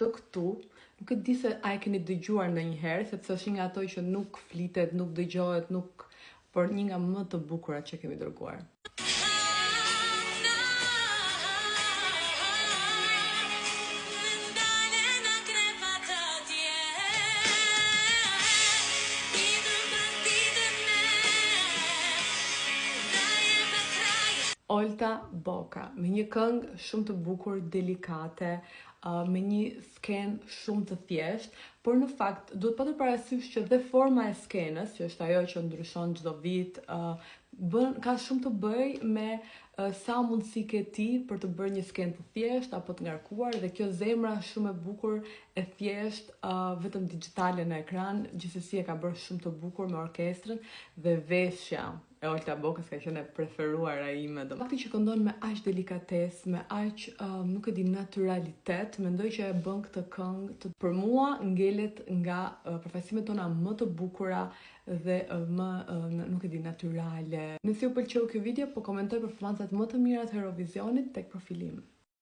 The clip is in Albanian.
Këtë këtu, nuk e di se a e keni dëgjuar ndonjëherë, sepse është një nga ato që nuk flitet, nuk dëgjohet, por një nga më të bukurat që kemi dërguar. Olta Boka, me një këngë shumë të bukur, delikate, me një skenë shumë të thjeshtë, por në fakt duhet patur parasysh që dhe forma e skenës, që është ajo që ndryshon çdo vit, ka shumë të bëjë me sa mundësi ke ti për të bërë një skenë të thjeshtë apo të ngarkuar, dhe kjo zemra shumë e bukur, e thjeshtë, vetëm digjitale në ekran, gjithsesi e ka bërë shumë të bukur me orkestrën dhe veshja e Olta Bokës ka qenë e preferuara ime. Fakti që këndon me aq delikatesë, me aq nuk e di naturalitet, mendoj që e bën këtë këngë për mua ngelet nga përfaqësimet tona më të bukura dhe më nuk e di natyrale. Nëse ju pëlqeu ky video, po komentoj performancat më të mira të Eurovizionit tek profili im.